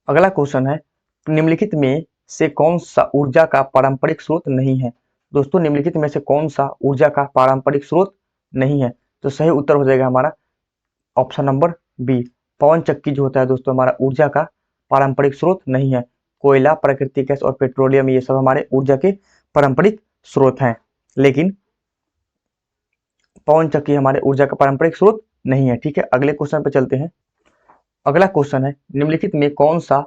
अगला क्वेश्चन है, निम्नलिखित में से कौन सा ऊर्जा का पारंपरिक स्रोत नहीं है? दोस्तों निम्नलिखित में से कौन सा ऊर्जा का पारंपरिक स्रोत नहीं है? तो सही उत्तर हो जाएगा हमारा ऑप्शन नंबर बी, पवन चक्की जो होता है दोस्तों हमारा ऊर्जा का पारंपरिक स्रोत नहीं है। कोयला, प्राकृतिक गैस और पेट्रोलियम ये सब हमारे ऊर्जा के पारंपरिक स्रोत हैं, लेकिन पवन चक्की हमारे ऊर्जा का पारंपरिक स्रोत नहीं है। ठीक है, अगले क्वेश्चन पे चलते हैं। अगला क्वेश्चन है, निम्नलिखित में कौन सा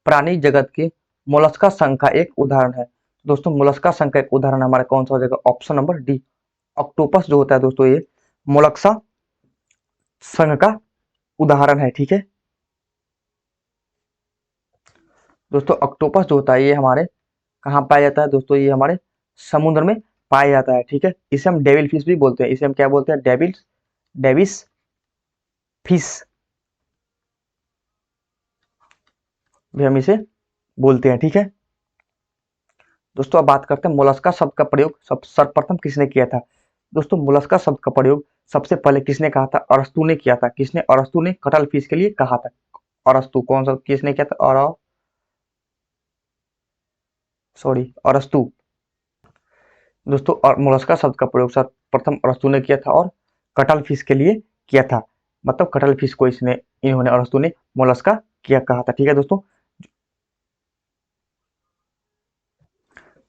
प्राणी जगत के मोलस्का संघ का एक उदाहरण है? दोस्तों मोलस्का संघ का एक उदाहरण हमारा कौन सा हो जाएगा? ऑप्शन नंबर डी, ऑक्टोपस जो होता है दोस्तों ये मोलस्का संघ का उदाहरण है। ठीक है दोस्तों, ऑक्टोपस जो होता है ये हमारे कहाँ पाया जाता है? दोस्तों ये हमारे समुद्र में पाया जाता है। ठीक है, इसे हम डेविल फिश भी बोलते हैं। इसे हम क्या बोलते हैं? डेविस फिश भी हम इसे बोलते हैं। ठीक है दोस्तों, अब बात करते हैं मोलस्का शब्द का प्रयोग सर्वप्रथम किसने किया था? दोस्तों मोलस्का शब्द का प्रयोग सबसे पहले किसने कहा था? अरस्तु ने किया था। किसने? अरस्तु ने कटल फिश के लिए कहा था। अरस्तु कौन सा किसने किया था? और सॉरी अरस्तु। दोस्तों और मोलस्का शब्द का प्रयोग सर्वप्रथम अरस्तु ने किया था और कटल फिश के लिए किया था। मतलब कटल फिश को इन्होंने अरस्तु ने मोलस्का किया कहा था। ठीक है दोस्तों,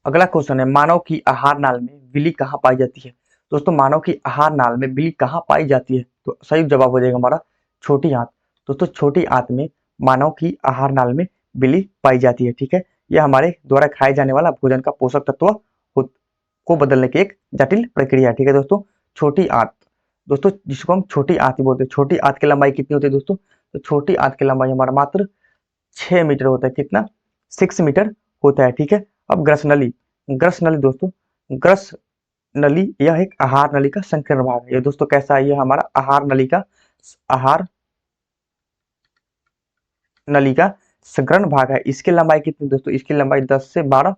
अगला क्वेश्चन है, मानव की आहार नाल में बिल्ली कहाँ पाई जाती है? दोस्तों मानव की आहार नाल में बिल्ली कहाँ पाई जाती है? तो सही जवाब हो जाएगा हमारा छोटी आंत। दोस्तों छोटी आंत में मानव की आहार नाल में बिल्ली पाई जाती है। ठीक है, यह हमारे द्वारा खाए जाने वाला भोजन का पोषक तत्व को बदलने की एक जटिल प्रक्रिया है। ठीक है दोस्तों, छोटी आंत, दोस्तों जिसको हम छोटी आंत बोलते हैं। छोटी आंत की लंबाई कितनी होती है दोस्तों? तो छोटी आंत की लंबाई हमारा मात्र 6 मीटर होता है। कितना? 6 मीटर होता है। ठीक है, अब ग्रस नली, ग्रस नली दोस्तों, ग्रस नली यह एक आहार नली का संकीर्ण भाग है। ये दोस्तों कैसा है? ये हमारा आहार नली का संकीर्ण भाग है। इसकी लंबाई कितनी दोस्तों? इसकी लंबाई 10 से 12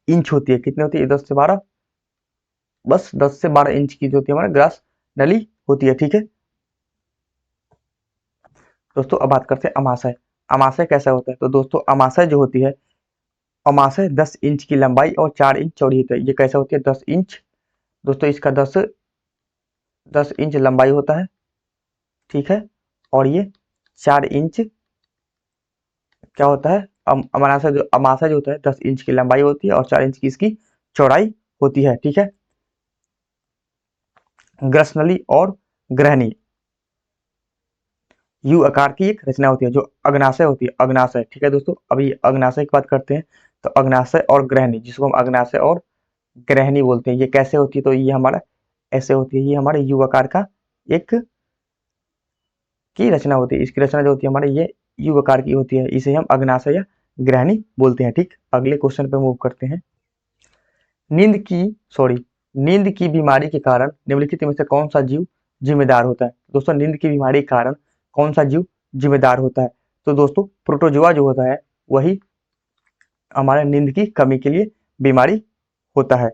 इंच होती है। कितनी होती है? 10 से 12, बस 10 से 12 इंच की जो होती है हमारा ग्रस नली होती है। ठीक है दोस्तों, अब बात करते हैं अमाशय। अमाशय कैसा होता है? तो दोस्तों अमाशय जो होती है, अमाशय 10 इंच की लंबाई और 4 इंच चौड़ी होती है। ये कैसा होती है? 10 इंच दोस्तों, इसका 10 इंच लंबाई होता है। ठीक है, और ये 4 इंच क्या होता है? अमाशय जो होता है 10 इंच की लंबाई होती है और 4 इंच की इसकी चौड़ाई होती है। ठीक है, ग्रसनली और ग्रहणी यू आकार की एक रचना होती है जो अग्नाशय होती है। अग्नाशय, ठीक है दोस्तों, अभी अग्नाशय की बात करते हैं। तो अग्नाशय और ग्रहणी, जिसको हम अग्नाशय और ग्रहणी बोलते हैं, ये कैसे होती है? तो ये हमारा ऐसे होती है। ये हमारे यू आकार का एक की रचना होती है। इसकी रचना जो होती है हमारे ये यू आकार की होती है। इसे हम अग्नाशय या ग्रहणी बोलते हैं। ठीक, अगले क्वेश्चन पे मूव करते हैं। नींद की सॉरी नींद की बीमारी के कारण निम्नलिखित में से कौन सा जीव जिम्मेदार होता है? दोस्तों नींद की बीमारी के कारण कौन सा जीव जिम्मेदार होता है? तो दोस्तों प्रोटोजोआ जो होता है वही हमारे नींद की कमी के लिए बीमारी होता है,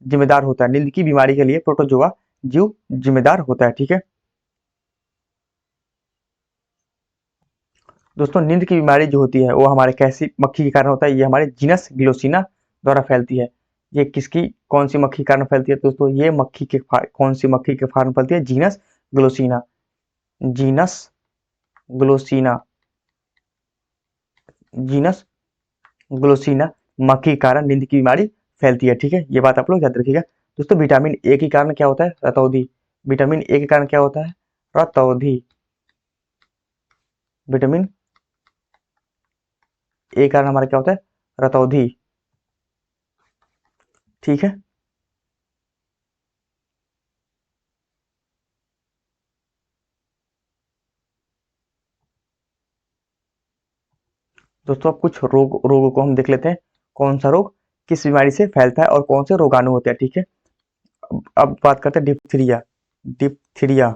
जिम्मेदार होता है। नींद की बीमारी के लिए प्रोटोजोआ जीव जिम्मेदार होता है। ठीक है दोस्तों, नींद की बीमारी जो होती है वो हमारे कैसी मक्खी के कारण होता है? ये हमारे जीनस ग्लोसिना द्वारा फैलती है। ये किसकी कौन सी मक्खी के कारण फैलती है? दोस्तों ये कौन सी मक्खी के कारण फैलती है? Genus Glossina. Genus Glossina, genus Glossina मक्खी के कारण नींद की बीमारी फैलती है। ठीक है, ये बात आप लोग याद रखिएगा। दोस्तों विटामिन ए के कारण क्या होता है? रतौंधी। विटामिन ए के कारण क्या होता है? रतौंधी। विटामिन ए कारण हमारा क्या होता है, रतौंधी। ठीक है, दोस्तों अब कुछ रोगों को हम देख लेते हैं, कौन सा रोग किस बीमारी से फैलता है और कौन से रोगाणु होते हैं। ठीक है, अब बात करते हैं डिप्थीरिया। डिप्थीरिया,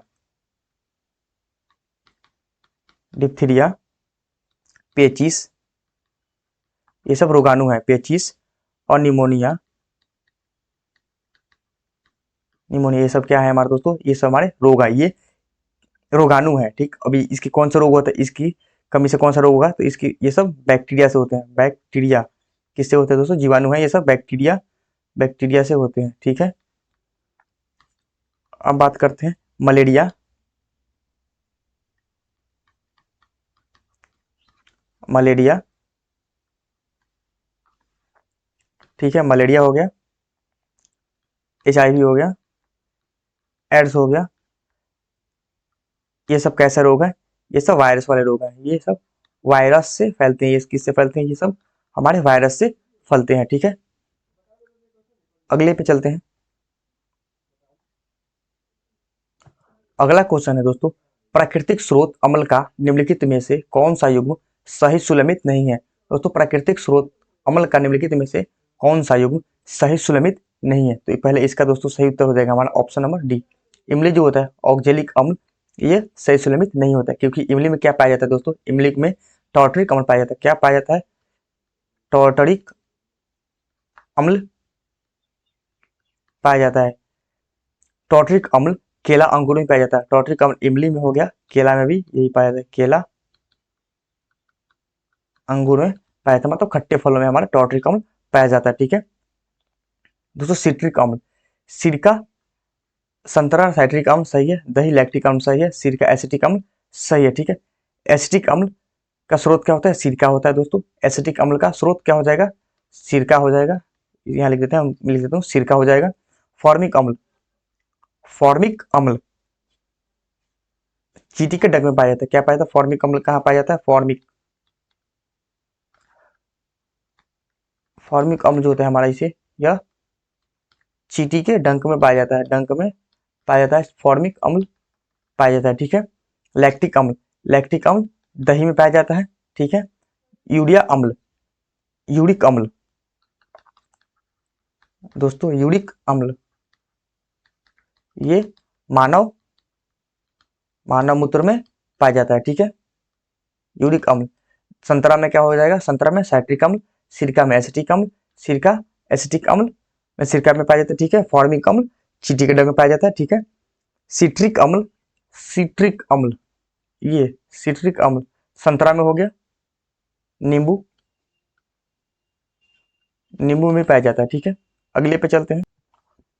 डिप्थीरिया, पेचिस, ये सब रोगाणु है। पेचिस और निमोनिया, निमोनिया ये सब क्या है हमारे दोस्तों, ये सब हमारे रोग है, ये रोगाणु है। ठीक, अभी इसकी कौन सा रोग होता है, इसकी कमी से कौन सा रोग होगा, तो इसकी ये सब बैक्टीरिया से होते हैं। बैक्टीरिया किससे होते हैं दोस्तों, जीवाणु है ये सब, बैक्टीरिया, बैक्टीरिया से होते हैं। ठीक है, अब बात करते हैं मलेरिया। मलेरिया, ठीक है, मलेरिया हो गया, HIV हो गया, एड्स हो गया, ये सब कैसा रोग है, ये सब वायरस वाले रोग हैं। ये सब वायरस से फैलते हैं। ये किससे फैलते हैं, ये सब हमारे वायरस से फैलते हैं। ठीक है, अगले पे चलते हैं। अगला क्वेश्चन है दोस्तों, प्राकृतिक स्रोत अम्ल का निम्नलिखित में से कौन सा युग्म सही सुलमित नहीं है। दोस्तों प्राकृतिक स्रोत अम्ल का निम्नलिखित में से कौन सा युग्म सही सुलमित नहीं है, तो पहले इसका दोस्तों सही उत्तर हो जाएगा हमारा ऑप्शन नंबर डी। इमली जो होता है ऑक्जेलिक अम्ल, ये सही सुलमित नहीं होता, क्योंकि इमली में क्या पाया जाता है दोस्तों, इमली में टॉर्टरिक अम्ल पाया जाता है। क्या पाया जाता है, टॉर्टरिक अम्ल पाया जाता है। टॉर्टरिक अम्ल केला अंगूर में पाया जाता है। टॉर्टरिक अम्ल इमली में हो गया, केला में भी यही पाया जाता है। केला अंगूर में पाया जाता है, मतलब खट्टे फलों में हमारा टॉर्टरिक अम्ल पाया जाता है। ठीक है दोस्तों, सिट्रिक अम्ल, सिरका संतरा साइट्रिक अम्ल सही है, दही लैक्टिक अम्ल सही है, सिरका एसिटिक अम्ल सही है। ठीक है, एसिटिक अम्ल का स्रोत क्या होता है, सिरका होता है दोस्तों। एसिटिक अम्ल का स्रोत क्या हो जाएगा, सिरका हो जाएगा। यहाँ लिख देते हैं, हम लिख देता हूँ सिरका हो जाएगा। फॉर्मिक अम्ल, फॉर्मिक अम्ल चींटी के डग में पाया जाता है। क्या पाया जाता है, फॉर्मिक अम्ल कहाँ पाया जाता है, फॉर्मिक, फॉर्मिक अम्ल जो होता है हमारा इसे, यह चींटी के डंक में पाया जाता है। डंक में पाया जाता है फॉर्मिक अम्ल पाया जाता है। ठीक है, लैक्टिक अम्ल, लैक्टिक अम्ल दही में पाया जाता है। ठीक है, यूरिया अम्ल, यूरिक अम्ल, दोस्तों यूरिक अम्ल ये मानव मानव मूत्र में पाया जाता है। ठीक है, यूरिक अम्ल संतरा में क्या हो जाएगा, संतरा में साइट्रिक अम्ल, सिरका में एसिटिक अम्ल, सिरका एसिटिक अम्ल में सिरका में पाया जाता है। ठीक है, फॉर्मिक अम्ल चींटी के डग में पाया जाता है। ठीक है, सिट्रिक अम्ल, सिट्रिक अम्ल, ये सिट्रिक अम्ल संतरा में हो गया, नींबू, नींबू में पाया जाता है। ठीक है, अगले पे चलते हैं।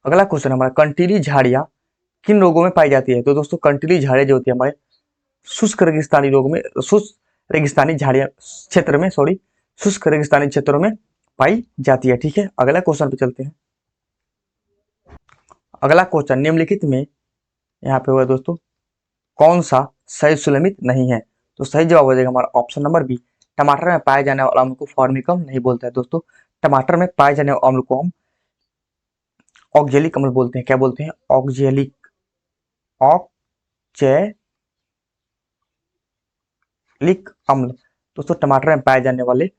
अगला क्वेश्चन हमारा, कंटीली झाड़ियाँ किन रोगों में पाई जाती है। तो दोस्तों कंटीली झाड़ियाँ जो होती है हमारे शुष्क रेगिस्तानी रोग में, शुष्क रेगिस्तानी झाड़ियाँ क्षेत्र में, सॉरी शुष्क रेगिस्तानी क्षेत्रों में पाई जाती है। ठीक है, अगला क्वेश्चन पे चलते हैं। अगला क्वेश्चन, निम्नलिखित में यहाँ पे हुआ दोस्तों कौन सा सही सुलमित नहीं है, तो सही जवाब हो जाएगा हमारा ऑप्शन नंबर बी। टमाटर में पाए जाने वाले अम्ल को फॉर्मिकम नहीं बोलते हैं दोस्तों। टमाटर में पाए जाने वाले अम्ल को हम ऑक्जेलिक अम्ल बोलते हैं। क्या बोलते हैं, ऑक्जेलिक, ऑक्जेलिक अम्ल। दोस्तों टमाटर में पाए जाने वाले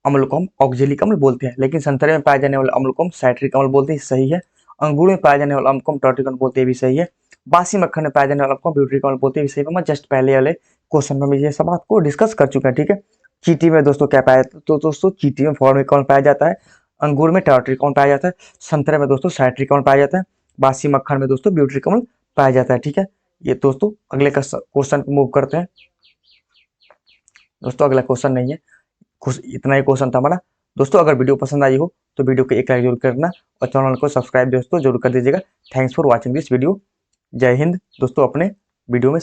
अम्ल को हम ऑक्जेलिक अम्ल बोलते हैं, लेकिन संतरे में पाए जाने वाले अम्ल को हम साइट्रिक अम्ल बोलते हैं, सही है। अंगूर में पाए जाने वाले अम्ल को हम टॉर्टिक अम्ल बोलते हैं, भी सही है। बासी मक्खन में पाए जाने वाले अम्ल को ब्यूटरिक अम्ल बोलते हैं, भी सही है। मैं जस्ट पहले वाले क्वेश्चन में ये सब आपको डिस्कस कर चुका है। ठीक है, चींटी में दोस्तों क्या पाया जाता है, तो दोस्तों चींटी में फॉर्मिक अम्ल पाया जाता है, अंगूर में टार्ट्रिक अम्ल पाया जाता है, संतरे में दोस्तों साइट्रिक अम्ल पाया जाता है, बासी मक्खन में दोस्तों ब्यूटरिक अम्ल पाया जाता है। ठीक है, ये दोस्तों अगले क्वेश्चन पे मूव करते हैं। दोस्तों अगला क्वेश्चन नहीं है, इतना ही क्वेश्चन था हमारा। दोस्तों अगर वीडियो पसंद आई हो तो वीडियो को एक लाइक जरूर करना और चैनल को सब्सक्राइब दोस्तों जरूर कर दीजिएगा। Thanks for watching this video. जय हिंद दोस्तों, अपने वीडियो में